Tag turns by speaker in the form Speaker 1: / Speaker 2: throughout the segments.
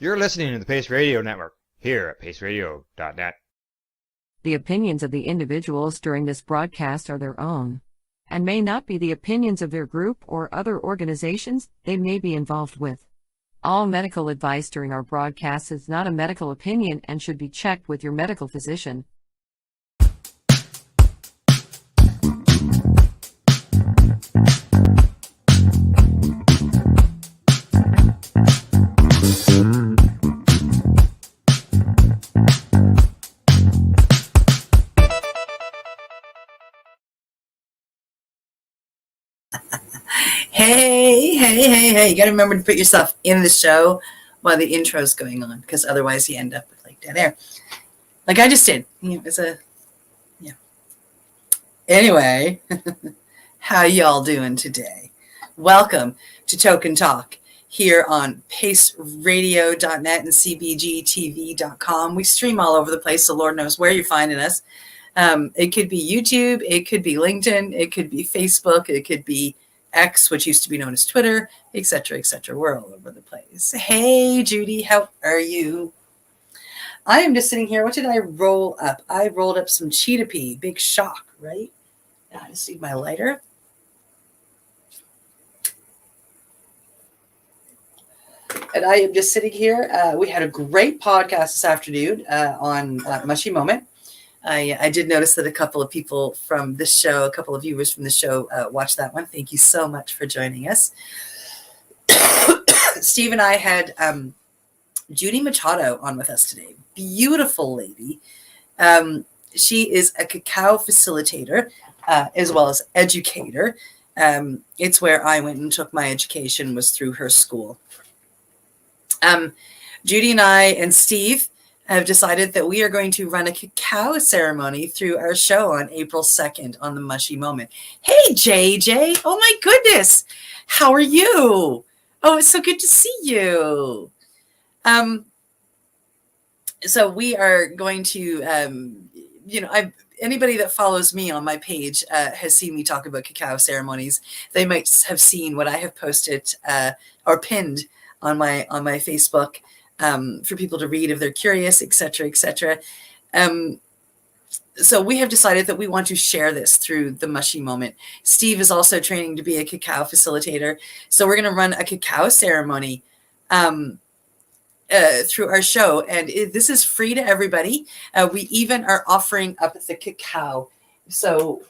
Speaker 1: You're listening to the Pace Radio Network, here at paceradio.net.
Speaker 2: The opinions of the individuals during this broadcast are their own, and may not be the opinions of their group or other organizations they may be involved with. All medical advice during our broadcast is not a medical opinion and should be checked with your medical physician.
Speaker 3: Hey. You got to remember to put yourself in the show while the intro's going on, because otherwise you end up with like dead air. Like I just did. Anyway, how y'all doing today? Welcome to Tokin Talk here on paceradio.net and cbgtv.com. We stream all over the place, so Lord knows where you're finding us. It could be YouTube, it could be LinkedIn, it could be Facebook, it could be X, which used to be known as Twitter, etc., etc. We're all over the place. Hey, Judy, how are you? I am just sitting here. What did I roll up? I rolled up some cheetah pea. Big shock, right? Now I just need my lighter. And I am just sitting here. We had a great podcast this afternoon on Mushy Moment. I did notice that a couple of people from this show, a couple of viewers from the show watched that one. Thank you so much for joining us. Steve and I had Judy Machado on with us today. Beautiful lady. She is a cacao facilitator as well as educator. It's where I went and took my education, was through her school. Judy and I and Steve have decided that we are going to run a cacao ceremony through our show on April 2nd on the Mushy Moment. Hey, JJ. Oh, my goodness. How are you? Oh, it's so good to see you. So we are going to, anybody that follows me on my page has seen me talk about cacao ceremonies. They might have seen what I have posted or pinned on my Facebook. For people to read if they're curious, etc., etc. So we have decided that we want to share this through the Mushy Moment. Steve is also training to be a cacao facilitator. So we're going to run a cacao ceremony through our show. And this is free to everybody. We even are offering up the cacao. So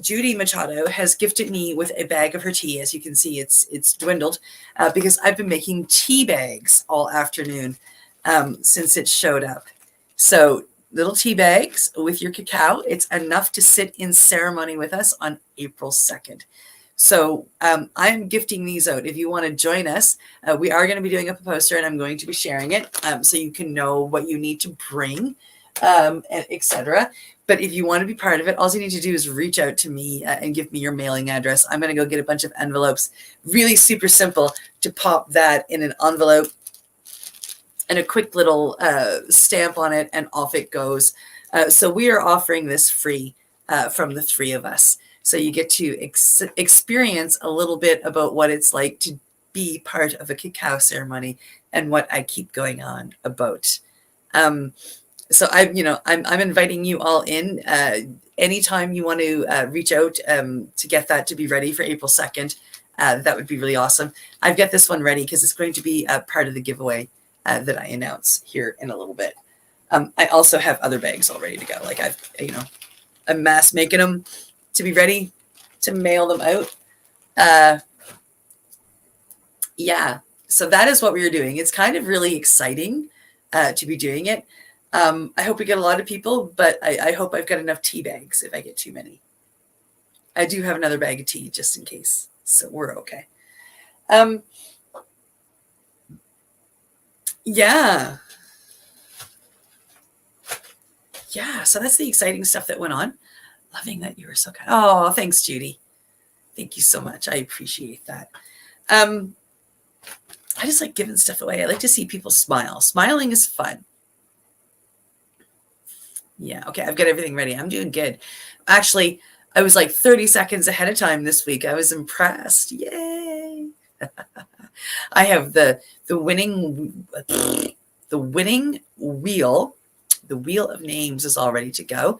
Speaker 3: Judy Machado has gifted me with a bag of her tea. As you can see, it's dwindled because I've been making tea bags all afternoon since it showed up. So little tea bags with your cacao. It's enough to sit in ceremony with us on April 2nd. So I'm gifting these out. If you want to join us, we are going to be doing up a poster and I'm going to be sharing it so you can know what you need to bring, etc. But if you want to be part of it, all you need to do is reach out to me and give me your mailing address. I'm going to go get a bunch of envelopes. Really super simple to pop that in an envelope and a quick little stamp on it, and off it goes. So we are offering this free from the three of us. So you get to experience a little bit about what it's like to be part of a cacao ceremony and what I keep going on about. So I'm inviting you all in. Anytime you want to reach out to get that to be ready for April 2nd, that would be really awesome. I've got this one ready because it's going to be a part of the giveaway that I announce here in a little bit. I also have other bags all ready to go. Like I'm mass making them to be ready to mail them out. Yeah, so that is what we are doing. It's kind of really exciting to be doing it. I hope we get a lot of people, but I hope I've got enough tea bags if I get too many. I do have another bag of tea just in case, so we're okay. Yeah, so that's the exciting stuff that went on. Loving that you were so kind. Oh, thanks, Judy. Thank you so much. I appreciate that. I just like giving stuff away. I like to see people smile. Smiling is fun. Yeah, okay, I've got everything ready. I'm doing good. Actually, I was like 30 seconds ahead of time this week. I was impressed. Yay. I have the winning wheel. The wheel of names is all ready to go.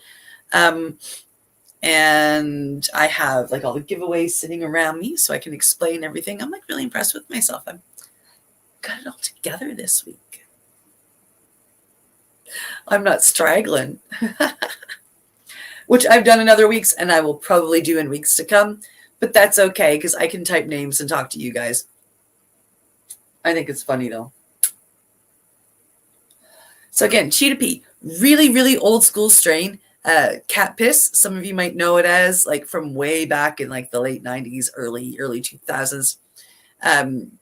Speaker 3: And I have like all the giveaways sitting around me so I can explain everything. I'm like really impressed with myself. I've got it all together this week. I'm not straggling, which I've done in other weeks and I will probably do in weeks to come. But that's okay because I can type names and talk to you guys. I think it's funny though. So again, Cheetah Pea, really, really old school strain. Cat piss, some of you might know it as, like from way back in like the late 90s, early 2000s.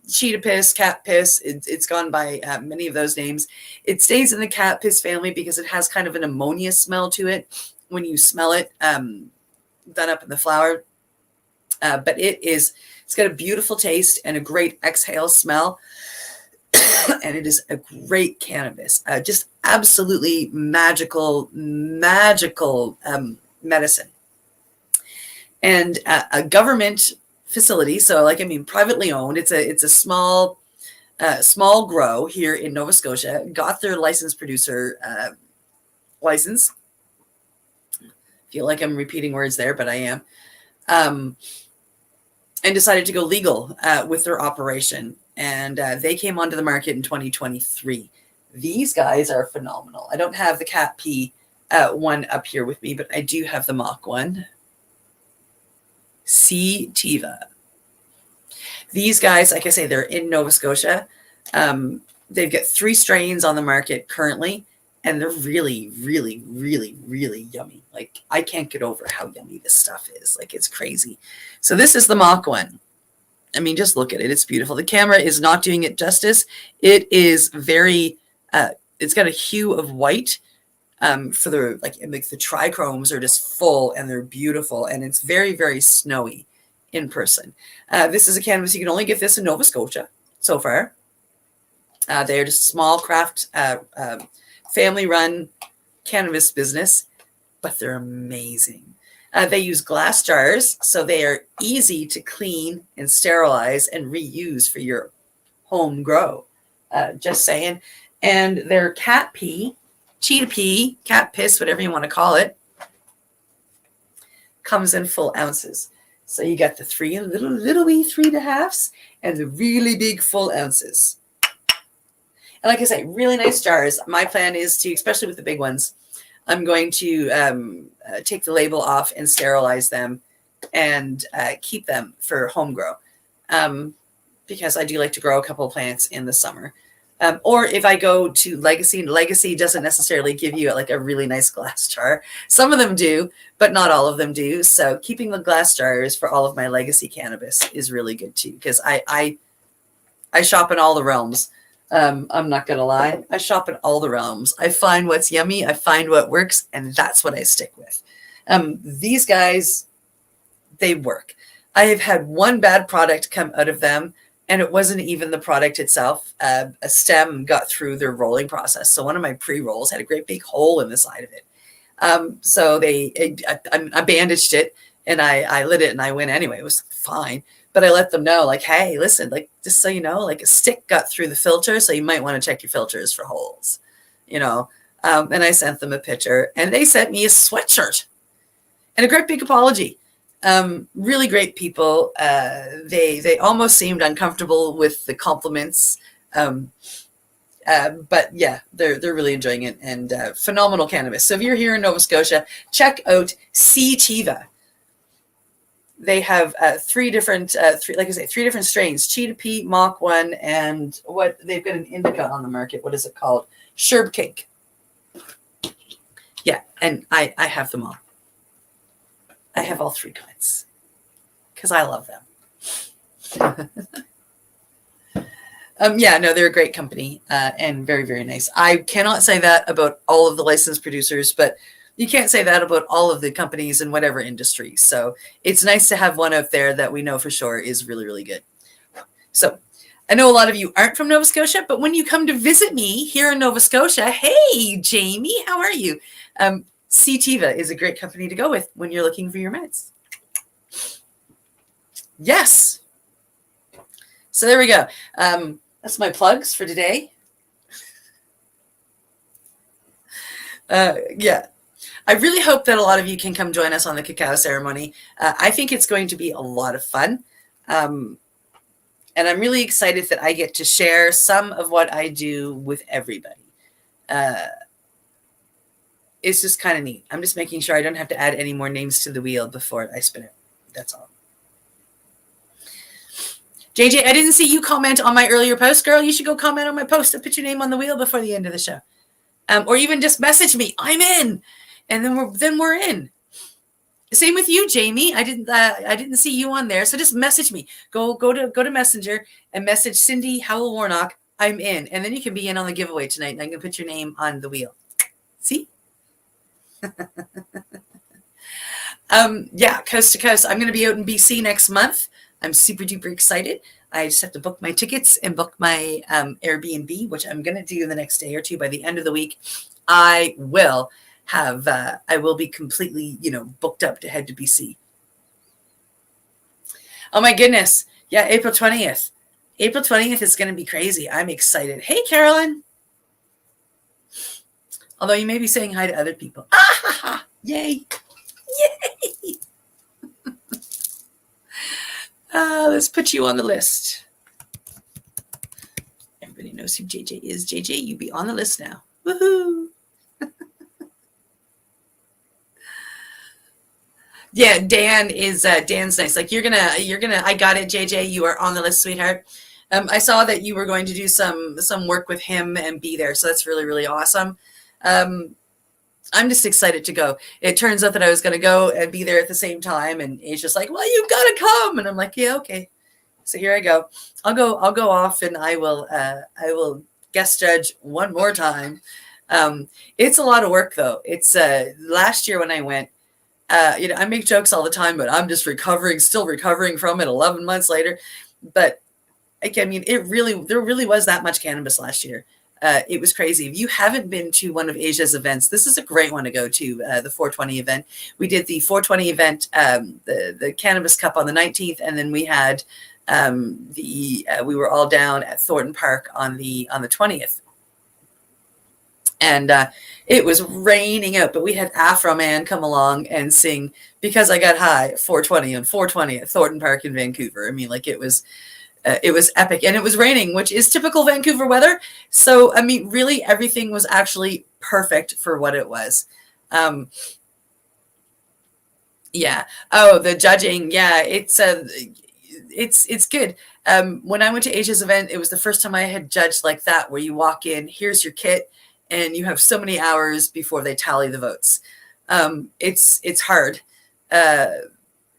Speaker 3: Cheetah piss, cat piss, it's gone by many of those names. It stays in the cat piss family because it has kind of an ammonia smell to it when you smell it done up in the flower. But it's got a beautiful taste and a great exhale smell. And it is a great cannabis, just absolutely magical medicine. And a government facility, so like, I mean, privately owned. It's a small grow here in Nova Scotia. Got their licensed producer license. Feel like I'm repeating words there, but I am. And decided to go legal with their operation. And they came onto the market in 2023. These guys are phenomenal. I don't have the cat pea one up here with me, but I do have the mock one. Sativa. These guys, like I say, they're in Nova Scotia. They've got 3 strains on the market currently, and they're really, really, really, really yummy. Like, I can't get over how yummy this stuff is. Like, it's crazy. So this is the mock one. I mean, just look at it. It's beautiful. The camera is not doing it justice. It is very, it's got a hue of white for the, like the trichromes are just full and they're beautiful. And it's very, very snowy in person. This is a cannabis. You can only get this in Nova Scotia so far. They're just small craft, family-run cannabis business, but they're amazing. They use glass jars, so they are easy to clean and sterilize and reuse for your home grow. Just saying. And their cat pea, cheetah pea, cat piss, whatever you want to call it, comes in full ounces. So you got the little wee 3.5s and the really big full ounces. And like I say, really nice jars. My plan is to, especially with the big ones, I'm going to take the label off and sterilize them and keep them for home grow because I do like to grow a couple of plants in the summer. Or if I go to Legacy, and Legacy doesn't necessarily give you like a really nice glass jar. Some of them do, but not all of them do. So keeping the glass jars for all of my Legacy cannabis is really good too, because I shop in all the realms. I'm not going to lie. I shop in all the realms. I find what's yummy. I find what works, and that's what I stick with. These guys, they work. I have had one bad product come out of them, and it wasn't even the product itself. A stem got through their rolling process. So one of my pre-rolls had a great big hole in the side of it. So I bandaged it, and I lit it, and I went anyway. It was fine. But I let them know, like, hey, listen, like, just so you know, like a stick got through the filter, so you might want to check your filters for holes, you know. And I sent them a picture, and they sent me a sweatshirt and a great big apology. Really great people. They almost seemed uncomfortable with the compliments, but yeah, they're really enjoying it, and phenomenal cannabis. So if you're here in Nova Scotia, check out Sativa. They have 3 different, like I say, 3 different strains: Cheetah Pea, Mock One, and what they've got an indica on the market. What is it called? Sherb Cake. Yeah, and I have them all. I have all 3 kinds because I love them. Yeah, no, they're a great company and very, very nice. I cannot say that about all of the licensed producers, but you can't say that about all of the companies in whatever industry. So it's nice to have one out there that we know for sure is really, really good. So I know a lot of you aren't from Nova Scotia, but when you come to visit me here in Nova Scotia, hey, Jamie, how are you? Sativa is a great company to go with when you're looking for your meds. Yes. So there we go. That's my plugs for today. Yeah. I really hope that a lot of you can come join us on the cacao ceremony. I think it's going to be a lot of fun. And I'm really excited that I get to share some of what I do with everybody. It's just kind of neat. I'm just making sure I don't have to add any more names to the wheel before I spin it. That's all. JJ, I didn't see you comment on my earlier post, girl. You should go comment on my post and put your name on the wheel before the end of the show. Or even just message me. I'm in. And then we're in. Same with you, Jamie. I didn't see you on there, so just message me. Go to Messenger and message Cindy Howell Warnock. I'm in, and then you can be in on the giveaway tonight, and I can put your name on the wheel. See? Yeah, coast to coast. I'm going to be out in BC next month. I'm super duper excited. I just have to book my tickets and book my Airbnb, which I'm going to do the next day or two. By the end of the week, I will be completely, booked up to head to BC. Oh my goodness. Yeah, April 20th. April 20th is going to be crazy. I'm excited. Hey, Carolyn. Although you may be saying hi to other people. Ah, ha, ha. Yay. Yay. Let's put you on the list. Everybody knows who JJ is. JJ, you be on the list now. Woohoo. Yeah, Dan's nice. Like you're gonna, I got it, JJ. You are on the list, sweetheart. I saw that you were going to do some work with him and be there. So that's really, really awesome. I'm just excited to go. It turns out that I was going to go and be there at the same time. And he's just like, well, you've got to come. And I'm like, yeah, okay. So here I go. I'll go off and I will guest judge one more time. It's a lot of work though. It's last year when I went, I make jokes all the time, but I'm just still recovering from it 11 months later. But I mean, there really was that much cannabis last year. It was crazy. If you haven't been to one of Asia's events, this is a great one to go to, the 420 event. We did the 420 event, the Cannabis Cup on the 19th, and then we had we were all down at Thornton Park on the 20th. And it was raining out, but we had Afro Man come along and sing Because I Got High 420 and 420 at Thornton Park in Vancouver. I mean, like it was epic, and it was raining, which is typical Vancouver weather. So, I mean, really everything was actually perfect for what it was. Yeah. Oh, the judging. Yeah, it's good. When I went to Asia's event, it was the first time I had judged like that, where you walk in, here's your kit, and you have so many hours before they tally the votes. It's hard.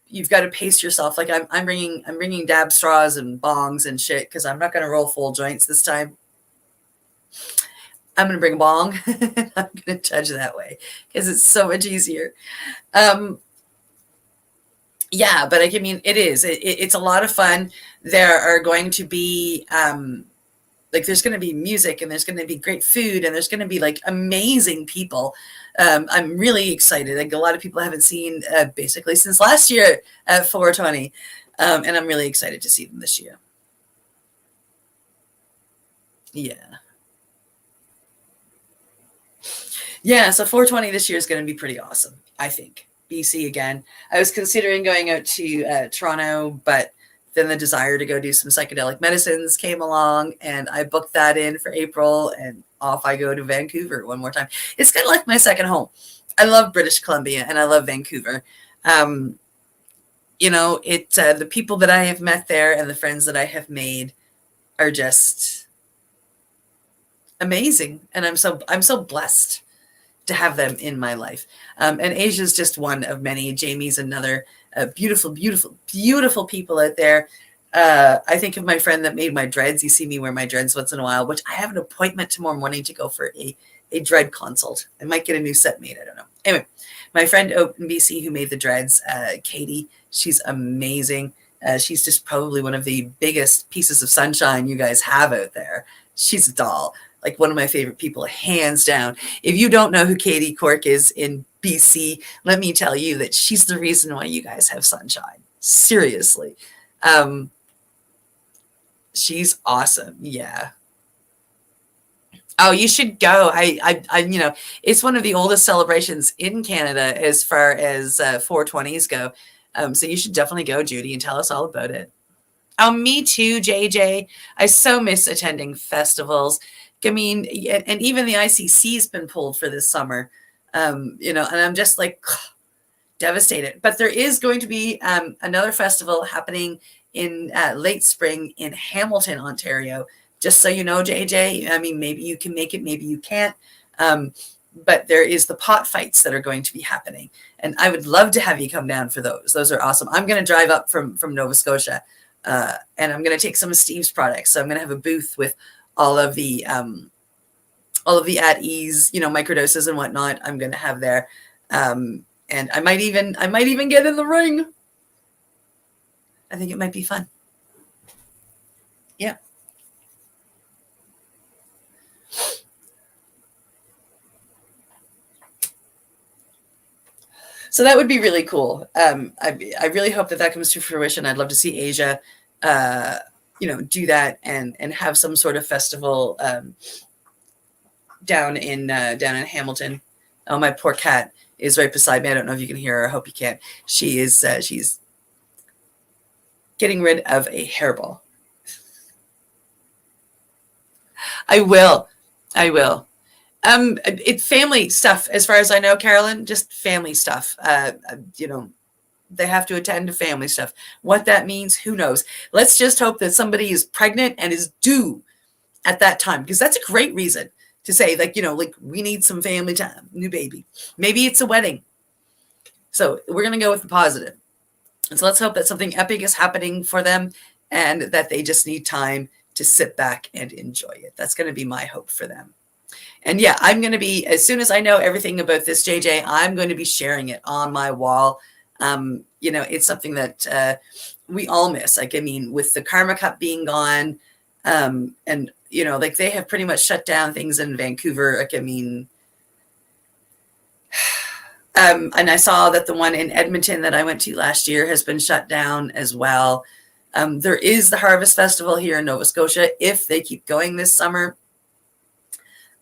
Speaker 3: You've got to pace yourself. Like I'm bringing dab straws and bongs and shit, because I'm not going to roll full joints this time. I'm going to bring a bong. I'm going to judge that way because it's so much easier. Yeah, but I mean, it's a lot of fun. There are going to be there's going to be music, and there's going to be great food, and there's going to be like amazing people. I'm really excited. Like a lot of people I haven't seen basically since last year at 420. And I'm really excited to see them this year. Yeah. Yeah, so 420 this year is going to be pretty awesome, I think. BC again. I was considering going out to Toronto, but then the desire to go do some psychedelic medicines came along, and I booked that in for April, and off I go to Vancouver one more time. It's kind of like my second home. I love British Columbia, and I love Vancouver. The people that I have met there and the friends that I have made are just amazing, and I'm so blessed to have them in my life. And Asia's just one of many. Jamie's another. Beautiful, beautiful, beautiful people out there. I think of my friend that made my dreads. You see me wear my dreads once in a while, which I have an appointment tomorrow morning to go for a dread consult. I might get a new set made. I don't know. Anyway, my friend out in BC who made the dreads, Katie, she's amazing. She's just probably one of the biggest pieces of sunshine you guys have out there. She's a doll. Like one of my favorite people, hands down. If you don't know who Katie Cork is in BC, let me tell you that she's the reason why you guys have sunshine. Seriously. She's awesome. Yeah. Oh, you should go. It's one of the oldest celebrations in Canada as far as 420s go. So you should definitely go, Judy, and tell us all about it. Oh, me too, JJ. I so miss attending festivals. I mean, and even the ICC's been pulled for this summer. And I'm just like devastated. But there is going to be another festival happening in late spring in Hamilton, Ontario. Just so you know, JJ, I mean, maybe you can make it, maybe you can't. But there is the pot fights that are going to be happening. And I would love to have you come down for those. Those are awesome. I'm going to drive up from Nova Scotia, and I'm going to take some of Steve's products. So I'm going to have a booth with all of the at ease, microdoses and whatnot. I'm going to have there. And I might even get in the ring. I think it might be fun. Yeah. So that would be really cool. I really hope that comes to fruition. I'd love to see Asia, do that and have some sort of festival down in Hamilton. Oh, my poor cat is right beside me. I don't know if you can hear her. I hope you can. She's getting rid of a hairball. I will. It's family stuff, as far as I know, Carolyn. Just family stuff. They have to attend to family stuff. What that means, who knows? Let's just hope that somebody is pregnant and is due at that time, because that's a great reason to say, we need some family time, new baby. Maybe it's a wedding. So we're going to go with the positive. And so let's hope that something epic is happening for them and that they just need time to sit back and enjoy it. That's going to be my hope for them. And yeah, I'm going to be, as soon as I know everything about this, JJ, I'm going to be sharing it on my wall. It's something that we all miss. With the Karma Cup being gone, and they have pretty much shut down things in Vancouver. And I saw that the one in Edmonton that I went to last year has been shut down as well. There is the Harvest Festival here in Nova Scotia. If they keep going this summer,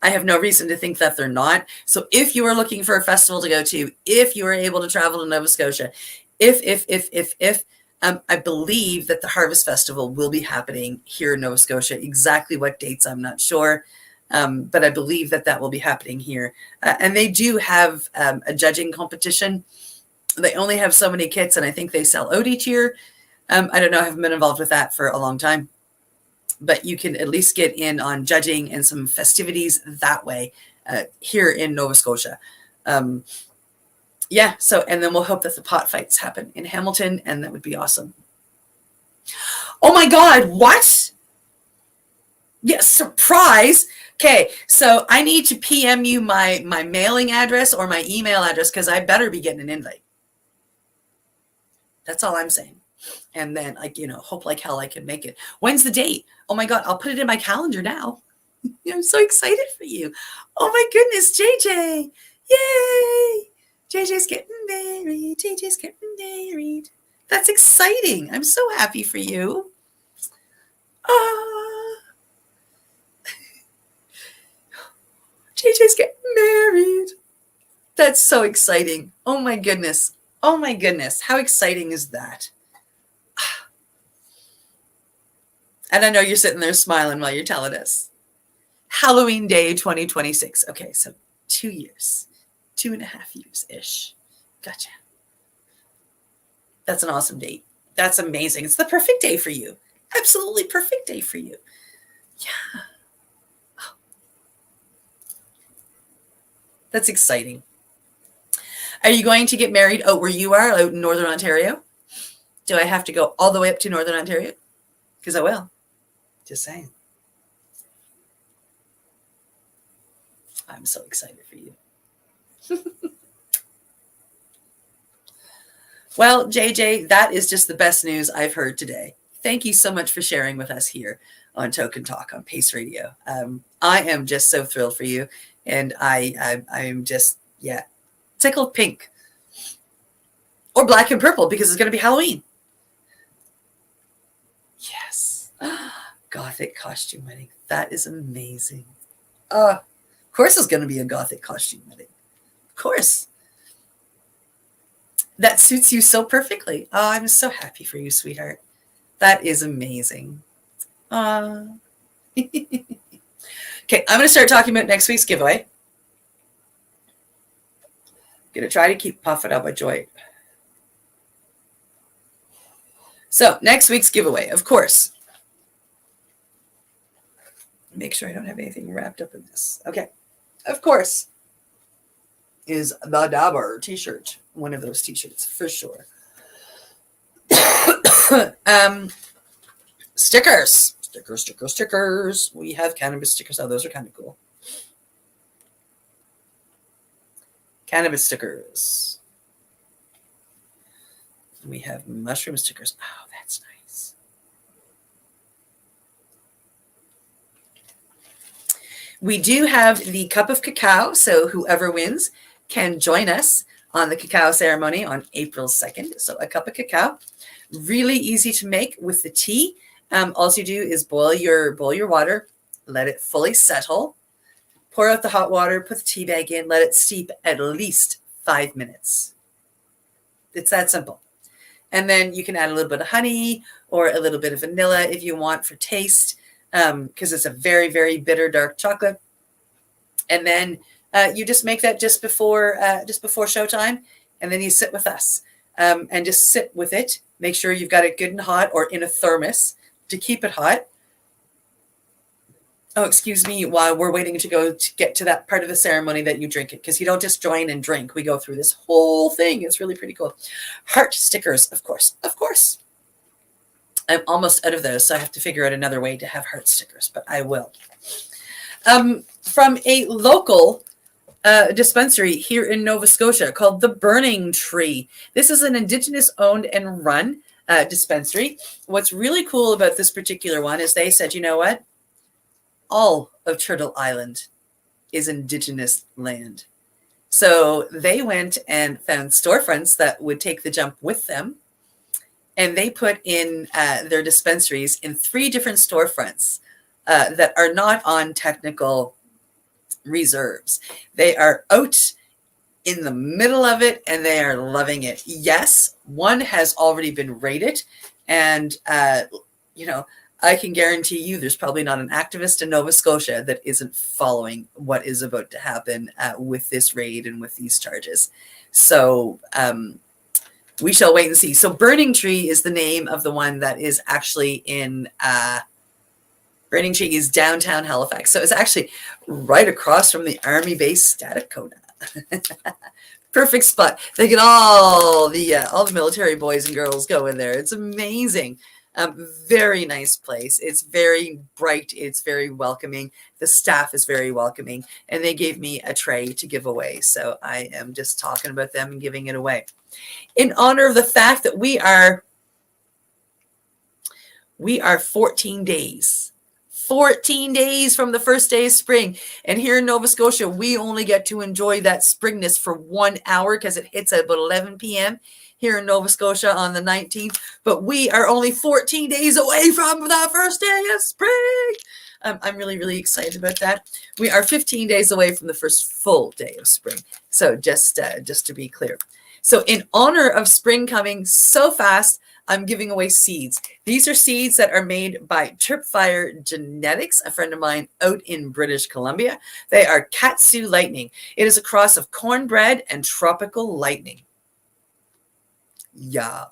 Speaker 3: I have no reason to think that they're not. So if you are looking for a festival to go to, if you are able to travel to Nova Scotia, I believe that the Harvest Festival will be happening here in Nova Scotia. Exactly what dates, I'm not sure. But I believe that will be happening here. And they do have a judging competition. They only have so many kits, and I think they sell out each year. I don't know. I haven't been involved with that for a long time. But you can at least get in on judging and some festivities that way here in Nova Scotia. And then we'll hope that the pot fights happen in Hamilton, and that would be awesome. Oh my God, what? Yes, surprise. Okay, so I need to PM you my mailing address or my email address, because I better be getting an invite. That's all I'm saying. And then, hope like hell I can make it. When's the date? Oh my God, I'll put it in my calendar now. I'm so excited for you. Oh my goodness, JJ. Yay. JJ's getting married. JJ's getting married. That's exciting. I'm so happy for you. JJ's getting married. That's so exciting. Oh my goodness. Oh my goodness. How exciting is that? And I know you're sitting there smiling while you're telling us. Halloween Day 2026. Okay, so 2 years. 2.5 years-ish. Gotcha. That's an awesome date. That's amazing. It's the perfect day for you. Absolutely perfect day for you. Yeah. Oh. That's exciting. Are you going to get married out where you are, out in Northern Ontario? Do I have to go all the way up to Northern Ontario? Because I will. Just saying. I'm so excited for you. Well, JJ, that is just the best news I've heard today. Thank you so much for sharing with us here on Tokin Talk on Pace Radio. I am just so thrilled for you. And I'm just, tickled pink. Or black and purple, because it's going to be Halloween. Yes. Gothic costume wedding. That is amazing. Of course it's going to be a Gothic costume wedding. Of course. That suits you so perfectly. Oh, I'm so happy for you, sweetheart. That is amazing. Okay, I'm going to start talking about next week's giveaway. I'm going to try to keep puffing up my joint. So, next week's giveaway, of course. Make sure I don't have anything wrapped up in this. Okay, of course, is the Dabber t-shirt. One of those t-shirts, for sure. Stickers. Stickers. We have cannabis stickers. Oh, those are kind of cool. Cannabis stickers. We have mushroom stickers. Oh, that's nice. We do have the cup of cacao, so whoever wins can join us on the cacao ceremony on April 2nd. So a cup of cacao, really easy to make with the tea. All you do is boil your water, let it fully settle, pour out the hot water, put the tea bag in, let it steep at least 5 minutes. It's that simple. And then you can add a little bit of honey or a little bit of vanilla if you want for taste, because it's a very, very bitter dark chocolate. And then you just make that just before showtime, and then you sit with us and just sit with it. Make sure you've got it good and hot or in a thermos to keep it hot. Oh, excuse me, while we're waiting to get to that part of the ceremony that you drink it, because you don't just join and drink. We go through this whole thing. It's really pretty cool. Heart stickers, of course. Of course. I'm almost out of those, so I have to figure out another way to have heart stickers, but I will. From a local dispensary here in Nova Scotia called the Burning Tree. This is an Indigenous owned and run dispensary. What's really cool about this particular one is they said, you know what? All of Turtle Island is Indigenous land. So they went and found storefronts that would take the jump with them. And they put in their dispensaries in 3 different storefronts that are not on technical reserves. They are out in the middle of it and they are loving it. Yes, one has already been rated, and I can guarantee you there's probably not an activist in Nova Scotia that isn't following what is about to happen with this raid and with these charges. So we shall wait and see. So Burning Tree is the name of the one that is actually in Burning Tree is downtown Halifax. So it's actually right across from the Army base Stadacona. Perfect spot. They get all the military boys and girls go in there. It's amazing. Very nice place. It's very bright. It's very welcoming. The staff is very welcoming. And they gave me a tray to give away. So I am just talking about them and giving it away. In honor of the fact that we are 14 days. 14 days from the first day of spring. And here in Nova Scotia, we only get to enjoy that springness for 1 hour because it hits at about 11 p.m. here in Nova Scotia on the 19th. But we are only 14 days away from the first day of spring. I'm really, really excited about that. We are 15 days away from the first full day of spring. So just to be clear. So in honor of spring coming so fast, I'm giving away seeds. These are seeds that are made by Tripfire Genetics, a friend of mine out in British Columbia. They are Katsu Lightning. It is a cross of cornbread and tropical lightning. Yeah.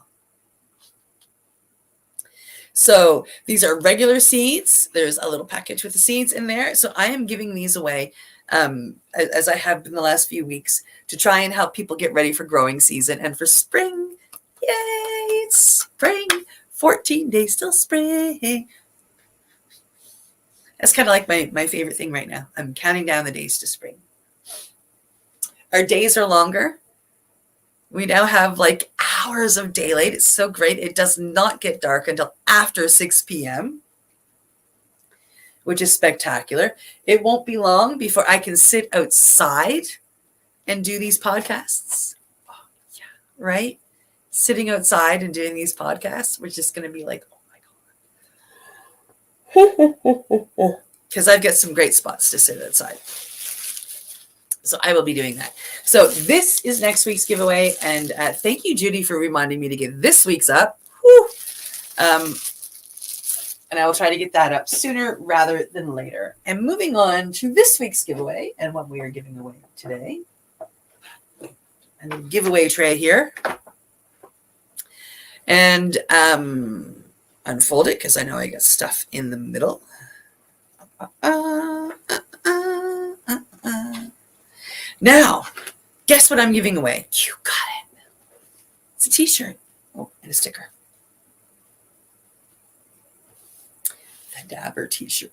Speaker 3: So these are regular seeds. There's a little package with the seeds in there. So I am giving these away as I have been the last few weeks to try and help people get ready for growing season and for spring. Yay, it's spring. 14 days till spring. That's kind of like my favorite thing right now. I'm counting down the days to spring. Our days are longer. We now have like hours of daylight. It's so great. It does not get dark until after 6 p.m., which is spectacular. It won't be long before I can sit outside and do these podcasts. Oh, yeah, right? Sitting outside and doing these podcasts, which is going to be like, oh because I've got some great spots to sit outside. So I will be doing that. So this is next week's giveaway. And thank you, Judy, for reminding me to get this week's up. Whew. And I will try to get that up sooner rather than later. And moving on to this week's giveaway and what we are giving away today. And the giveaway tray here. And unfold it because I know I got stuff in the middle. Now, guess what I'm giving away? You got it. It's a t-shirt. Oh, and a sticker. The Dabber t-shirt.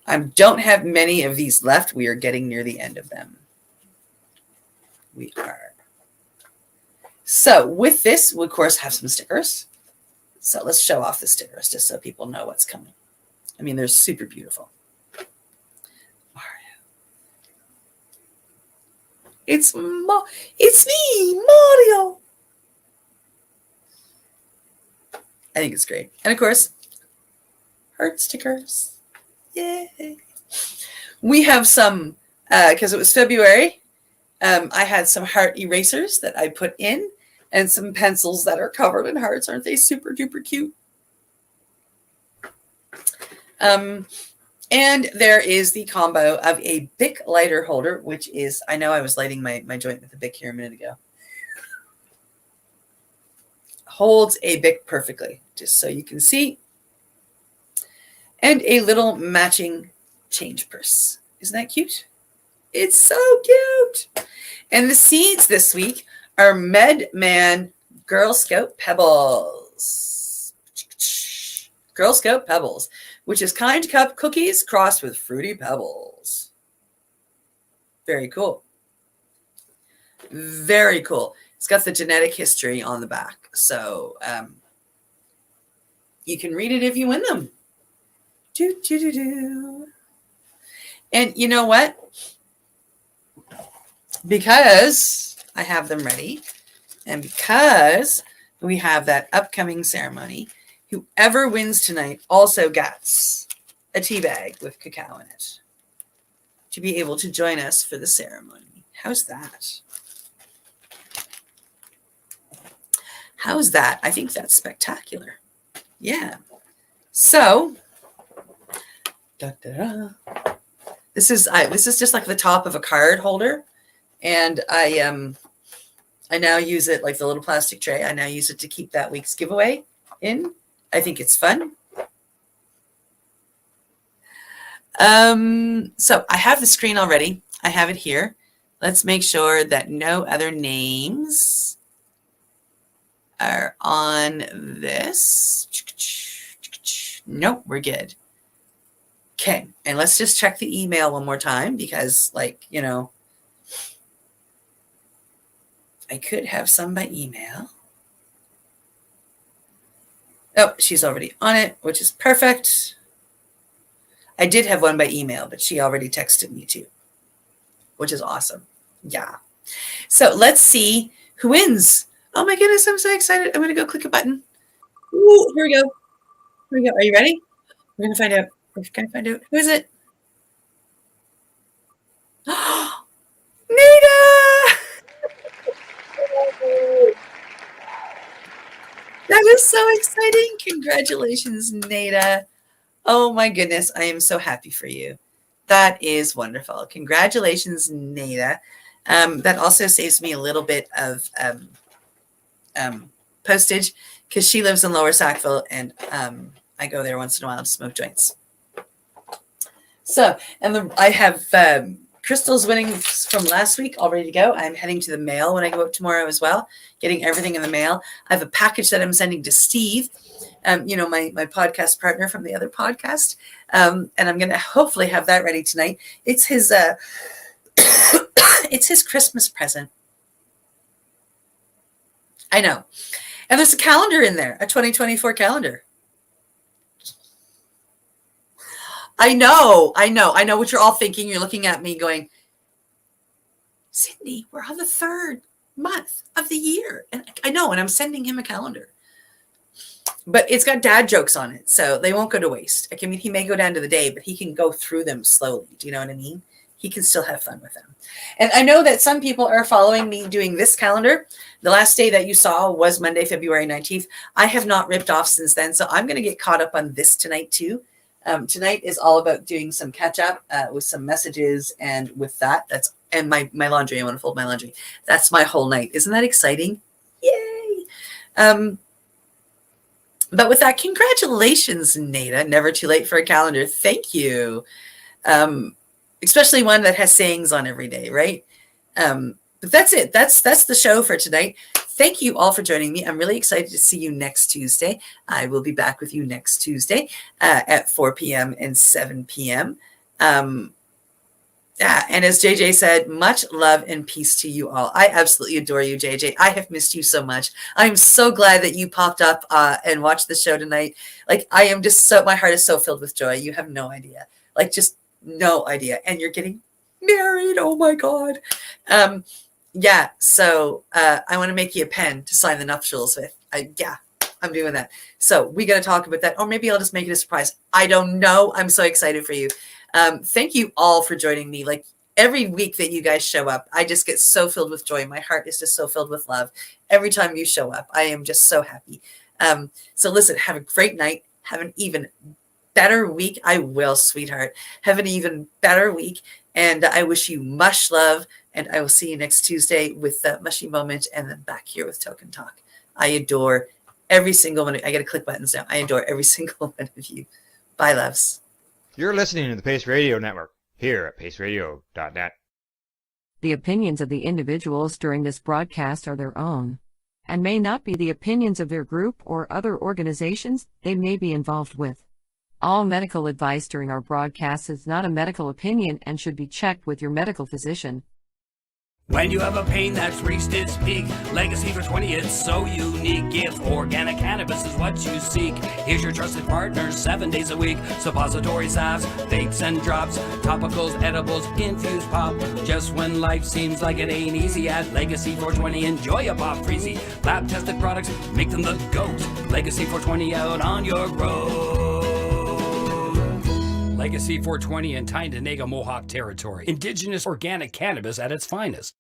Speaker 3: I don't have many of these left. We are getting near the end of them. We are. So with this, we of course have some stickers. So let's show off the stickers just so people know what's coming. I mean, they're super beautiful. It's me, Mario. I think it's great. And of course, heart stickers. Yay. We have some, because it was February, I had some heart erasers that I put in and some pencils that are covered in hearts. Aren't they super duper cute? And there is the combo of a Bic lighter holder, which is, I know I was lighting my joint with a Bic here a minute ago. Holds a Bic perfectly, just so you can see. And a little matching change purse. Isn't that cute? It's so cute. And the seeds this week are Medman Girl Scout Pebbles. Girl Scout Pebbles, which is kind cup cookies crossed with fruity pebbles. Very cool. Very cool. It's got the genetic history on the back. So you can read it if you win them. Do, do, do, do. And you know what? Because I have them ready, and because we have that upcoming ceremony, whoever wins tonight also gets a tea bag with cacao in it to be able to join us for the ceremony. How's that? How's that? I think that's spectacular. Yeah. So, this is just like the top of a card holder, and I now use it like the little plastic tray. I now use it to keep that week's giveaway in. I think it's fun. So I have the screen already. I have it here. Let's make sure that no other names are on this. Nope, we're good. Okay, and let's just check the email one more time because, like, you know, I could have some by email. Oh, she's already on it, which is perfect. I did have one by email, but she already texted me too, which is awesome. Yeah. So let's see who wins. Oh my goodness, I'm so excited. I'm going to go click a button. Ooh, here we go. Here we go. Are you ready? We're going to find out. We're going to find out. Who is it? Nita! That is so exciting. Congratulations, Nita. Oh my goodness. I am so happy for you. That is wonderful. Congratulations, Nita. That also saves me a little bit of postage because she lives in Lower Sackville and I go there once in a while to smoke joints. So, and I have Crystal's winnings from last week all ready to go. I'm heading to the mail when I go out tomorrow as well, getting everything in the mail. I have a package that I'm sending to Steve, you know, my podcast partner from the other podcast. And I'm going to hopefully have that ready tonight. It's his, it's his Christmas present. I know. And there's a calendar in there, a 2024 calendar. I know what you're all thinking. You're looking at me going, Cindy, we're on the 3rd month of the year. And I know, and I'm sending him a calendar. but it's got dad jokes on it, so they won't go to waste. I mean, he may go down to the day, but he can go through them slowly. Do you know what I mean? He can still have fun with them. And I know that some people are following me doing this calendar. The last day that you saw was Monday, February 19th. I have not ripped off since then, so I'm going to get caught up on this tonight too. Tonight is all about doing some catch up with some messages, and with that, and my laundry. I want to fold my laundry. That's my whole night. Isn't that exciting? Yay! But with that, congratulations, Nada. Never too late for a calendar. Thank you. Especially one that has sayings on every day, right? But that's it. That's the show for tonight. Thank you all for joining me. I'm really excited to see you next Tuesday. I will be back with you next Tuesday at 4 p.m. and 7 p.m. And as JJ said, much love and peace to you all. I absolutely adore you, JJ. I have missed you so much. I'm so glad that you popped up and watched the show tonight. Like, I am just my heart is so filled with joy. You have no idea. Like, just no idea. And you're getting married. Oh my God. Yeah. So I want to make you a pen to sign the nuptials with. I'm doing that. So we got to talk about that. Or maybe I'll just make it a surprise. I don't know. I'm so excited for you. Thank you all for joining me. Like, every week that you guys show up, I just get so filled with joy. My heart is just so filled with love. Every time you show up, I am just so happy. So listen, have a great night. Have an even better week. I will, sweetheart. Have an even better week. And I wish you much love. And I will see you next Tuesday with the Mushy Moment, and then back here with Tokin Talk. I adore every single one. I got to click buttons now. I adore every single one of you. Bye, loves.
Speaker 1: You're listening to the Pace Radio Network here at paceradio.net.
Speaker 2: The opinions of the individuals during this broadcast are their own, and may not be the opinions of their group or other organizations they may be involved with. All medical advice during our broadcast is not a medical opinion and should be checked with your medical physician.
Speaker 4: When you have a pain that's reached its peak, Legacy for 20, it's so unique. If organic cannabis is what you seek, here's your trusted partner 7 days a week. Suppository salves, vapes and drops, topicals, edibles, infused pop. Just when life seems like it ain't easy, at Legacy 420, enjoy a pop freezy. Lab tested products, make them the GOAT. Legacy 420 out on your road. Legacy 420 in Tyndonega Mohawk territory. Indigenous organic cannabis at its finest.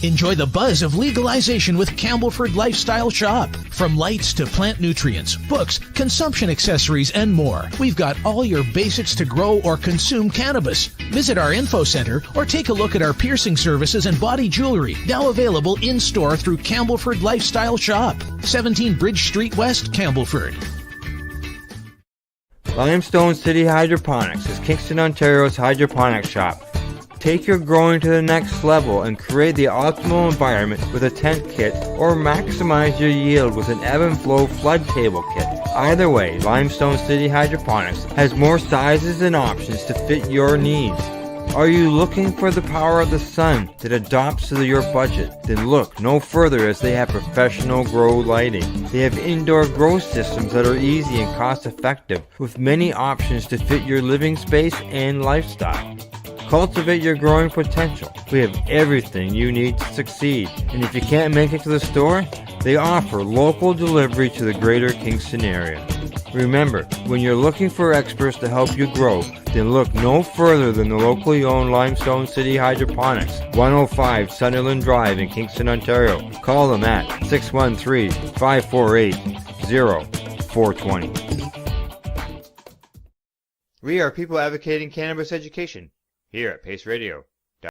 Speaker 5: Enjoy the buzz of legalization with Campbellford Lifestyle Shop. From lights to plant nutrients, books, consumption accessories, and more, we've got all your basics to grow or consume cannabis. Visit our info center or take a look at our piercing services and body jewelry, now available in-store through Campbellford Lifestyle Shop, 17 Bridge Street West, Campbellford.
Speaker 6: Limestone City Hydroponics is Kingston, Ontario's hydroponics shop. Take your growing to the next level and create the optimal environment with a tent kit, or maximize your yield with an ebb and flow flood table kit. Either way, Limestone City Hydroponics has more sizes and options to fit your needs. Are you looking for the power of the sun that adapts to your budget? Then look no further, as they have professional grow lighting. They have indoor grow systems that are easy and cost effective, with many options to fit your living space and lifestyle. Cultivate your growing potential. We have everything you need to succeed. And if you can't make it to the store, they offer local delivery to the greater Kingston area. Remember, when you're looking for experts to help you grow, then look no further than the locally owned Limestone City Hydroponics, 105 Sunderland Drive in Kingston, Ontario. Call them at 613-548-0420.
Speaker 1: We are people advocating cannabis education here at Pace Radio.